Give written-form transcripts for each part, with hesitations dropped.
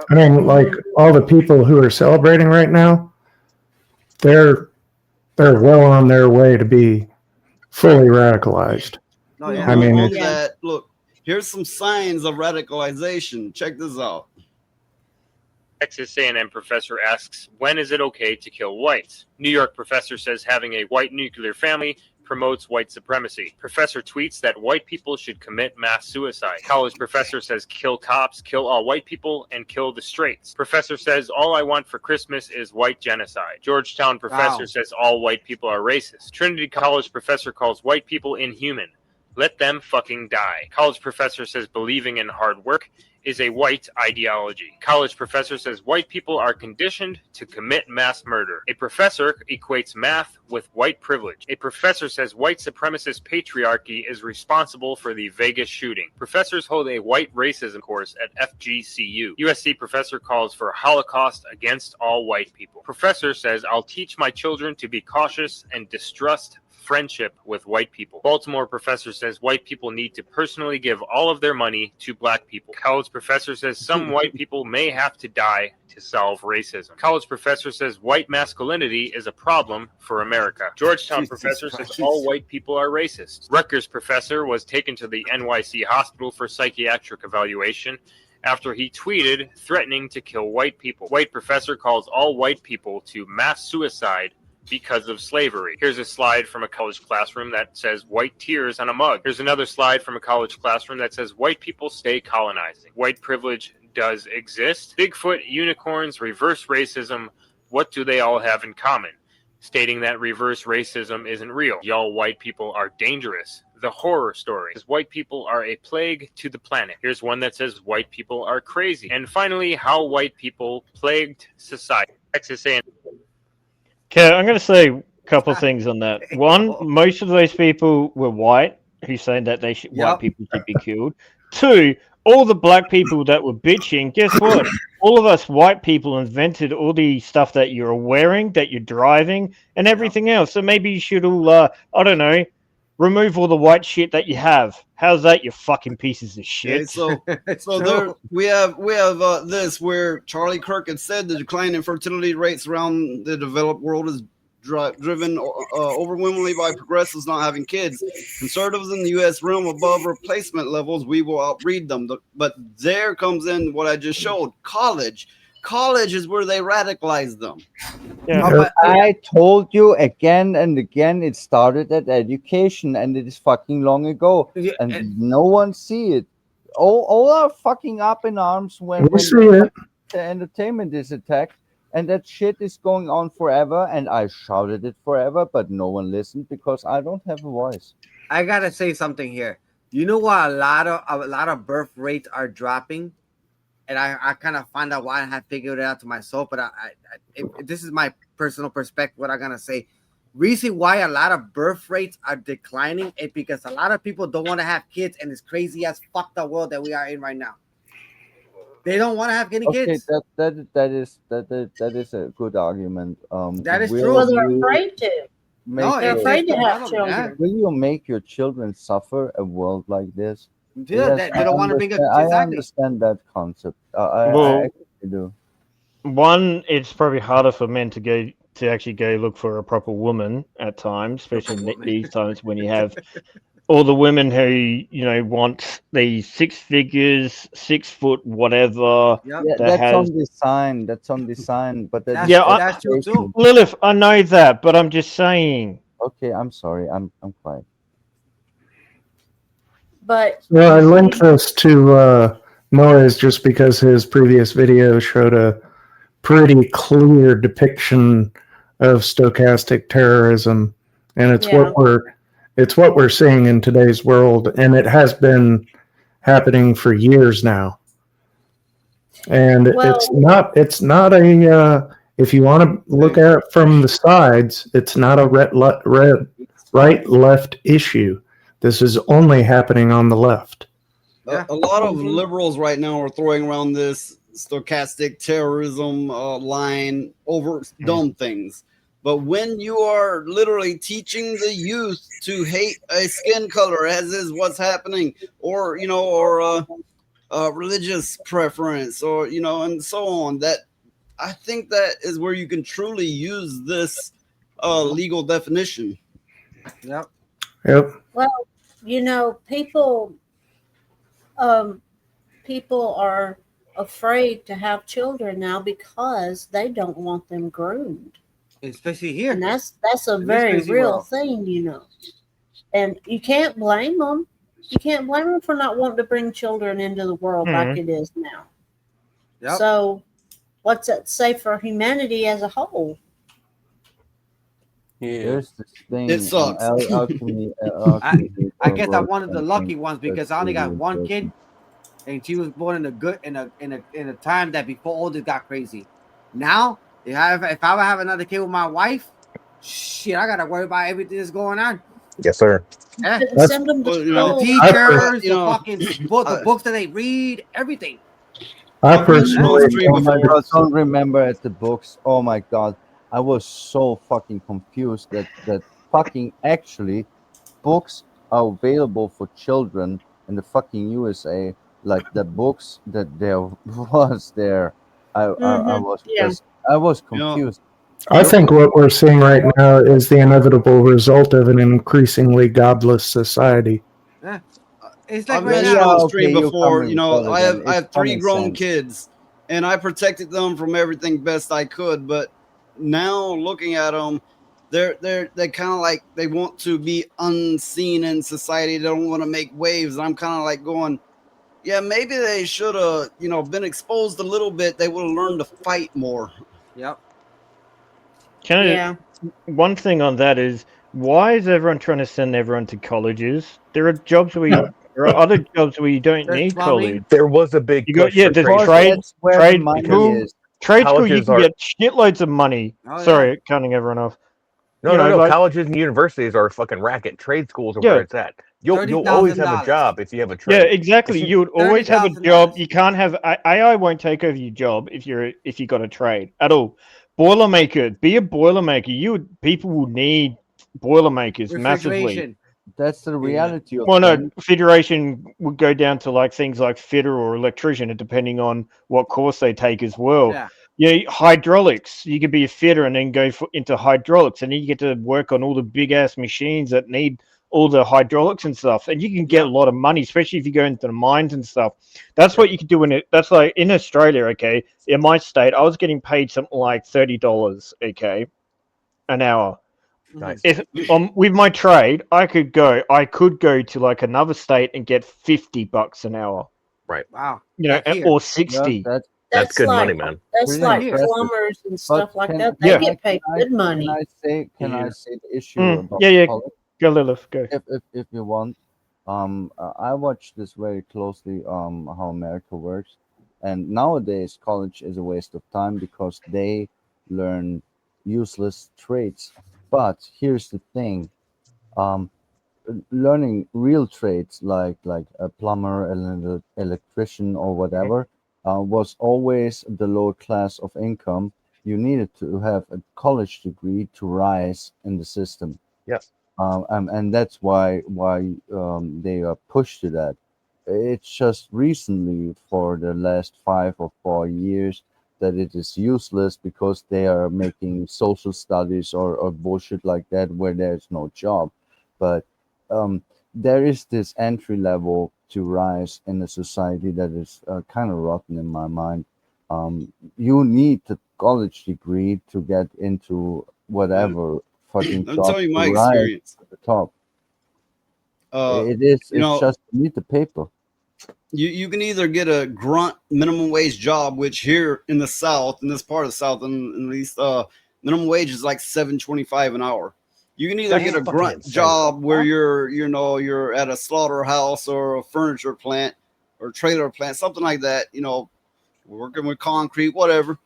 I mean, like all the people who are celebrating right now, they're well on their way to be fully radicalized. No, yeah, I mean, on it's, that, look, here's some signs of radicalization. Check this out. Texas A&M professor asks, when is it okay to kill whites? New York professor says having a white nuclear family promotes white supremacy. Professor tweets that white people should commit mass suicide. College professor says kill cops, kill all white people, and kill the straights. Professor says all I want for Christmas is white genocide. Georgetown professor says all white people are racist. Trinity College professor calls white people inhuman. Let them fucking die. College professor says believing in hard work is a white ideology. College professor says white people are conditioned to commit mass murder. A professor equates math with white privilege. A professor says white supremacist patriarchy is responsible for the Vegas shooting. Professors hold a white racism course at FGCU. USC professor calls for Holocaust against all white people. Professor says I'll teach my children to be cautious and distrust friendship with white people. Baltimore professor says white people need to personally give all of their money to black people. College professor says some white people may have to die to solve racism. College professor says white masculinity is a problem for America. Georgetown professor says all white people are racist. Rutgers professor was taken to the NYC hospital for psychiatric evaluation after he tweeted threatening to kill white people. White professor calls all white people to mass suicide because of slavery. Here's a slide from a college classroom that says white tears on a mug. Here's another slide from a college classroom that says white people stay colonizing. White privilege does exist. Bigfoot, unicorns, reverse racism, what do they all have in common? Stating that reverse racism isn't real. Y'all white people are dangerous. The horror story is white people are a plague to the planet. Here's one that says white people are crazy. And finally, how white people plagued society. Texas A&M. Okay, I'm going to say a couple of things on that. One, most of those people were white who saying that white people should be killed. Two, all the black people that were bitching, guess what? All of us white people invented all the stuff that you're wearing, that you're driving, and everything else. So maybe you should all, I don't know, remove all the white shit that you have. How's that, you fucking pieces of shit? Okay, so there, we have this where Charlie Kirk had said the decline in fertility rates around the developed world is driven overwhelmingly by progressives not having kids. Conservatives in the U.S. realm above replacement levels, we will outbreed them. But there comes in what I just showed. College is where they radicalize them. Yeah. But I told you again and again, it started at education, and it is fucking long ago, and no one see it. All are fucking up in arms when the entertainment is attacked, and that shit is going on forever. And I shouted it forever, but no one listened because I don't have a voice. I gotta say something here. You know why a lot of birth rates are dropping? And I kind of find out why I have figured it out to myself, but this is my personal perspective. What I'm gonna say, reason why a lot of birth rates are declining is because a lot of people don't want to have kids, and it's crazy as fucked up world that we are in right now. They don't want to have any kids. That is a good argument. That is true. Well, they're afraid to. They're afraid to have children. Will you make your children suffer a world like this? Yeah, yes, they don't want to bring it. Exactly. I understand that concept. I do. One, it's probably harder for men to actually go look for a proper woman at times, especially these times when you have all the women who want these 6 figures, 6 foot, whatever. Yeah, that's on design. That's on design. But that's true too. Lilith, I know that, but I'm just saying. Okay, I'm sorry. I'm quiet. But I linked this to Noah's just because his previous video showed a pretty clear depiction of stochastic terrorism, and it's what we're seeing in today's world, and it has been happening for years now. And it's not a if you want to look at it from the sides, it's not a right left issue. This is only happening on the left. A lot of liberals right now are throwing around this stochastic terrorism line over dumb things. But when you are literally teaching the youth to hate a skin color, as is what's happening, or religious preference, or and so on. That I think that is where you can truly use this legal definition. Yep. Yep. Well, people people are afraid to have children now because they don't want them groomed. Especially here. And that's a In this very crazy real world. thing. And you can't blame them. You can't blame them for not wanting to bring children into the world like it is now. Yep. So, what's that say for humanity as a whole? Yeah. There's this thing. It sucks. I guess I'm one of the lucky ones because I only got one kid, and she was born in a time that before all this got crazy. Now, if I would have another kid with my wife, shit, I gotta worry about everything that's going on. Yes, sir. Yeah. Couldn't send them to Well, school. Teachers, you know, the fucking the books that they read, everything. I I've been in the personally industry Oh my before. God, don't remember at the books. Oh my God, I was so fucking confused that fucking actually books are available for children in the fucking USA. Like the books that there was there, I was Yeah. just I was You know, confused. I think what we're seeing right now is the inevitable result of an increasingly godless society. Yeah. It's like I've right mentioned now. on the okay, stream you're before. coming with I then. have It's 3 common grown sense. kids, and I protected them from everything best I could. But now looking at them, they kind of like they want to be unseen in society. They don't want to make waves. And I'm kind of like going, yeah, maybe they should have been exposed a little bit. They would have learned to fight more. Yep. Yeah. One thing on that is, why is everyone trying to send everyone to colleges? There are jobs there are other jobs where you don't There's need plumbing. college. There was a big You got push for there's trade Because trade that's where the trade money school. is. Trade school, you colleges can are- get shitloads of money. Oh, Sorry, cutting everyone off. No, You no, know, no. like- Colleges and universities are a fucking racket. Trade schools are Yeah. where it's at. You'll always have a $30,000. job if you have a Yeah, trade. exactly. You would always have a $30,000. job. You can't have AI won't take over your job if you got a trade at all. Boilermaker, be a boilermaker. People will need boilermakers massively. Refrigeration. That's the reality of Well, no, things. Federation would go down to like things like fitter or electrician, depending on what course they take as well. Yeah. Yeah, hydraulics. You could be a fitter and then go into hydraulics, and then you get to work on all the big ass machines that need all the hydraulics and stuff. And you can get a lot of money, especially if you go into the mines and stuff. That's what you could do in it. That's like in Australia, okay. In my state, I was getting paid something like $30, okay, an hour. Nice. If with my trade, I could go to like another state and get $50 an hour. Wow. You know, Like here. or Yeah, 60. That's good like, money, man. That's Pretty like impressive. plumbers and stuff like can- that. They yeah. get paid good money. Can I say Yeah. the issue Mm, about yeah. college? Go, Lilith. Go. If you want, I watch this very closely. How America works, and nowadays college is a waste of time because they learn useless trades. But here's the thing, um, learning real trades like a plumber, an electrician, or whatever, was always the lower class of income. You needed to have a college degree to rise in the system. Yes. And that's why they are pushed to that. It's just recently, for the last 5 or 4 years, that it is useless because they are making social studies or bullshit like that where there's no job. But there is this entry level to rise in a society that is kind of rotten in my mind. You need the college degree to get into whatever fucking I'll job tell you my to rise experience. to the top. You know, It's just you need the paper. you can either get a grunt minimum wage job, which here in the South, in this part of the South, and at least minimum wage is like $7.25 an hour. You can either That's get a fucking grunt insane. job where you're at a slaughterhouse or a furniture plant or trailer plant, something like that, working with concrete, whatever,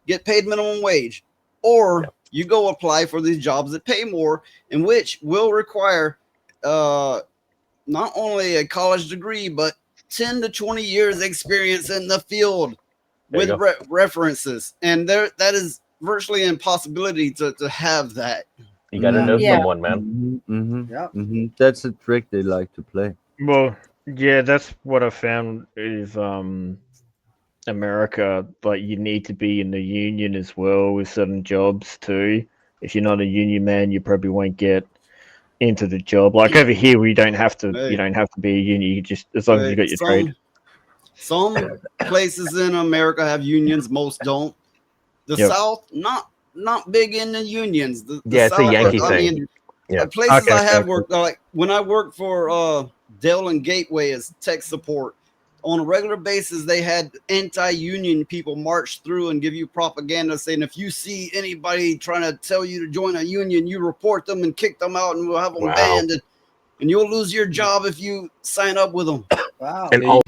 get paid minimum wage. Or you go apply for these jobs that pay more, and which will require not only a college degree, but 10 to 20 years experience in the field There you with references. And that is virtually an impossibility to have that. You got to know Yeah. someone, man. Mm-hmm, Yep. That's a trick they like to play. Well, Yeah, that's what I found is America, like you need to be in the union as well with certain jobs too. If you're not a union man, you probably won't get into the job. Like over here, we don't have to. Hey. You don't have to be a union. You just as long as you got your trade. Some places in America have unions, most don't. The Yep. South, not big in the unions. The It's South, a Yankee I thing. mean, Yeah. places Okay, I have okay. worked, like when I worked for Dell and Gateway as tech support, on a regular basis, they had anti-union people march through and give you propaganda saying if you see anybody trying to tell you to join a union, you report them and kick them out, and we'll have them Wow. banned, and you'll lose your job if you sign up with them. Wow. And all